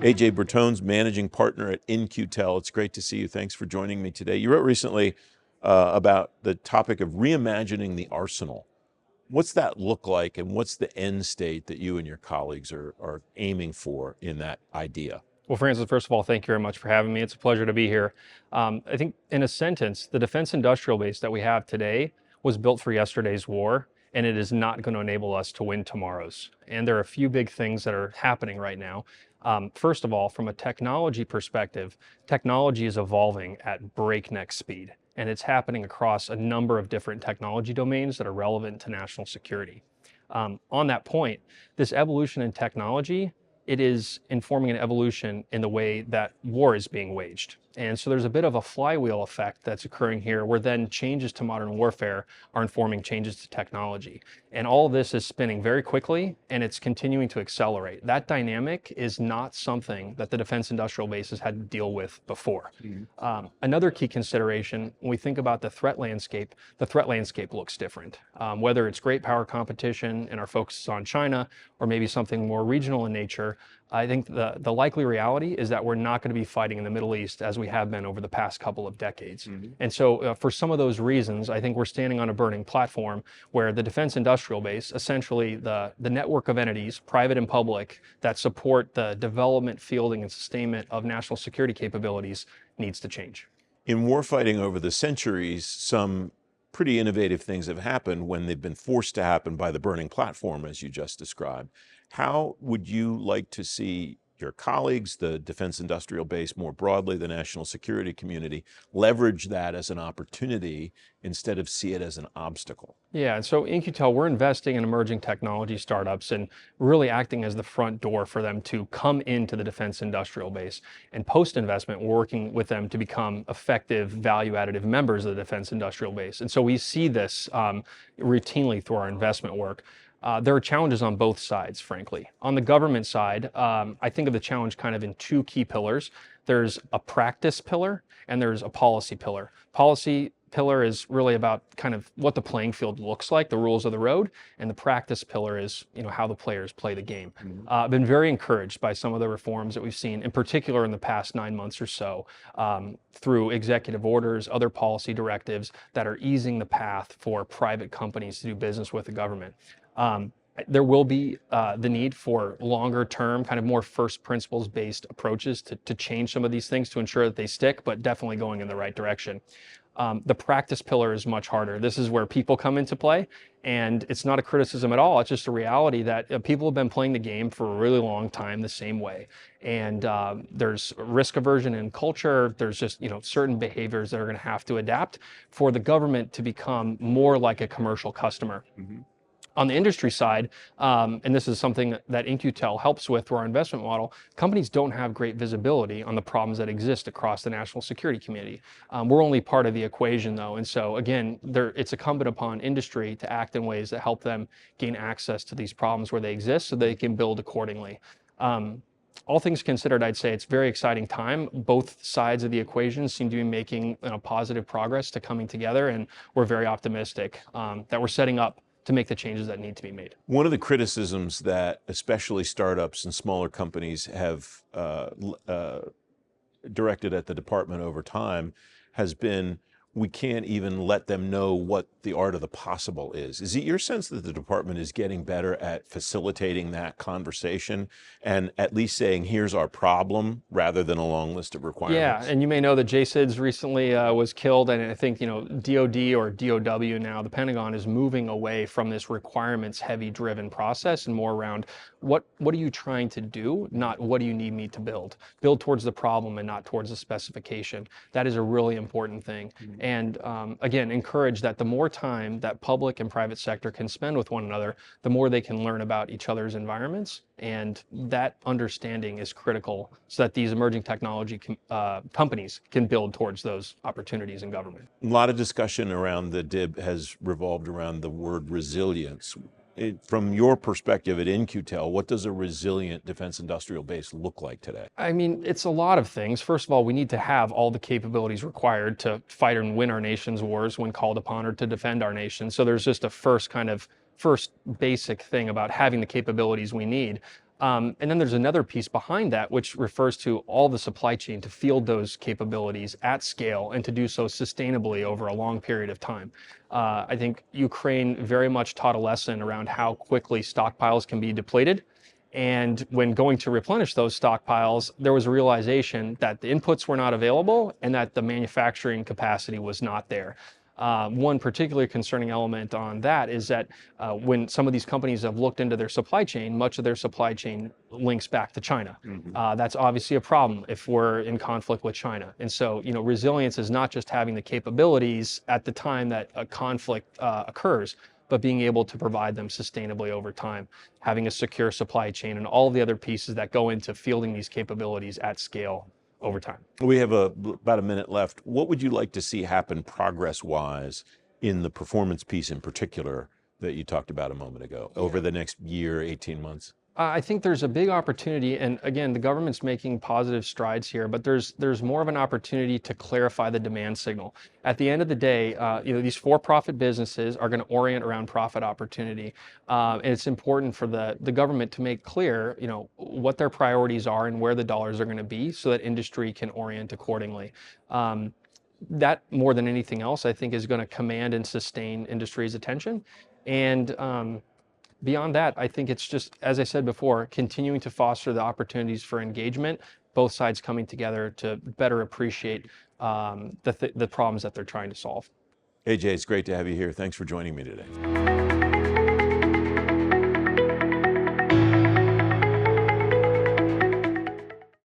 AJ Bertone's managing partner at In-Q-Tel. It's great to see you. Thanks for joining me today. You wrote recently about the topic of reimagining the arsenal. What's that look like, and what's the end state that you and your colleagues are aiming for in that idea? Well, Francis, first of all, thank you very much for having me. It's a pleasure to be here. I think in a sentence, the defense industrial base that we have today was built for yesterday's war, and it is not going to enable us to win tomorrow's. And there are a few big things that are happening right now. First of all, from a technology perspective, technology is evolving at breakneck speed, and it's happening across a number of different technology domains that are relevant to national security. On that point, this evolution in technology, it is informing an evolution in the way that war is being waged. And so there's a bit of a flywheel effect that's occurring here, where then changes to modern warfare are informing changes to technology. And all of this is spinning very quickly, and it's continuing to accelerate. That dynamic is not something that the defense industrial base has had to deal with before. Another key consideration, when we think about the threat landscape looks different. Whether it's great power competition and our focus is on China, or maybe something more regional in nature, I think the likely reality is that we're not going to be fighting in the Middle East as we have been over the past couple of decades. And so for some of those reasons, I think we're standing on a burning platform where the defense industrial base, essentially the network of entities, private and public, that support the development, fielding, and sustainment of national security capabilities needs to change. In warfighting over the centuries, some pretty innovative things have happened when they've been forced to happen by the burning platform, as you just described. How would you like to see your colleagues, the defense industrial base more broadly, the national security community, leverage that as an opportunity instead of see it as an obstacle? Yeah, and so In-Q-Tel, we're investing in emerging technology startups and really acting as the front door for them to come into the defense industrial base. And post-investment, we're working with them to become effective, value-additive members of the defense industrial base. And so we see this routinely through our investment work. There are challenges on both sides, frankly. On the government side, I think of the challenge kind of in two key pillars. There's a practice pillar and there's a policy pillar. Policy pillar is really about kind of what the playing field looks like, the rules of the road, and the practice pillar is, how the players play the game. I've been very encouraged by some of the reforms that we've seen, in particular in the past 9 months or so, through executive orders, other policy directives that are easing the path for private companies to do business with the government. There will be the need for longer term, kind of more first principles based approaches to change some of these things to ensure that they stick, but definitely going in the right direction. The practice pillar is much harder. This is where people come into play, and it's not a criticism at all. It's just a reality that people have been playing the game for a really long time the same way. And there's risk aversion in culture. There's just, certain behaviors that are going to have to adapt for the government to become more like a commercial customer. On the industry side, and this is something that In-Q-Tel helps with through our investment model, companies don't have great visibility on the problems that exist across the national security community. We're only part of the equation, though, and so again, it's incumbent upon industry to act in ways that help them gain access to these problems where they exist so they can build accordingly. All things considered, I'd say it's a very exciting time. Both sides of the equation seem to be making positive progress to coming together, and we're very optimistic that we're setting up to make the changes that need to be made. One of the criticisms that especially startups and smaller companies have directed at the department over time has been, we can't even let them know what the art of the possible is. Is it your sense that the department is getting better at facilitating that conversation and at least saying, here's our problem, rather than a long list of requirements? Yeah, and you may know that JSIDS recently was killed, and I think, DOD or DOW now, the Pentagon is moving away from this requirements-heavy driven process and more around what are you trying to do, not what do you need me to build. Build towards the problem and not towards the specification. That is a really important thing. And again, encourage that the more time that public and private sector can spend with one another, the more they can learn about each other's environments. And that understanding is critical so that these emerging technology companies can build towards those opportunities in government. A lot of discussion around the DIB has revolved around the word resilience. From your perspective at In-Q-Tel, what does a resilient defense industrial base look like today? I mean, it's a lot of things. First of all, we need to have all the capabilities required to fight and win our nation's wars when called upon, or to defend our nation. So there's just a first basic thing about having the capabilities we need. And then there's another piece behind that, which refers to all the supply chain to field those capabilities at scale and to do so sustainably over a long period of time. I think Ukraine very much taught a lesson around how quickly stockpiles can be depleted. And when going to replenish those stockpiles, there was a realization that the inputs were not available and that the manufacturing capacity was not there. One particularly concerning element on that is that when some of these companies have looked into their supply chain, much of their supply chain links back to China. That's obviously a problem if we're in conflict with China. And so, resilience is not just having the capabilities at the time that a conflict occurs, but being able to provide them sustainably over time, having a secure supply chain, and all the other pieces that go into fielding these capabilities at scale over time. We have about a minute left. What would you like to see happen progress-wise in the performance piece in particular that you talked about a moment ago over the next year, 18 months? I think there's a big opportunity, and again, the government's making positive strides here, but there's more of an opportunity to clarify the demand signal. At the end of the day, these for-profit businesses are going to orient around profit opportunity, and it's important for the government to make clear, what their priorities are and where the dollars are going to be, so that industry can orient accordingly. That more than anything else, I think, is going to command and sustain industry's attention, and beyond that, I think it's just, as I said before, continuing to foster the opportunities for engagement, both sides coming together to better appreciate the problems that they're trying to solve. AJ, it's great to have you here. Thanks for joining me today.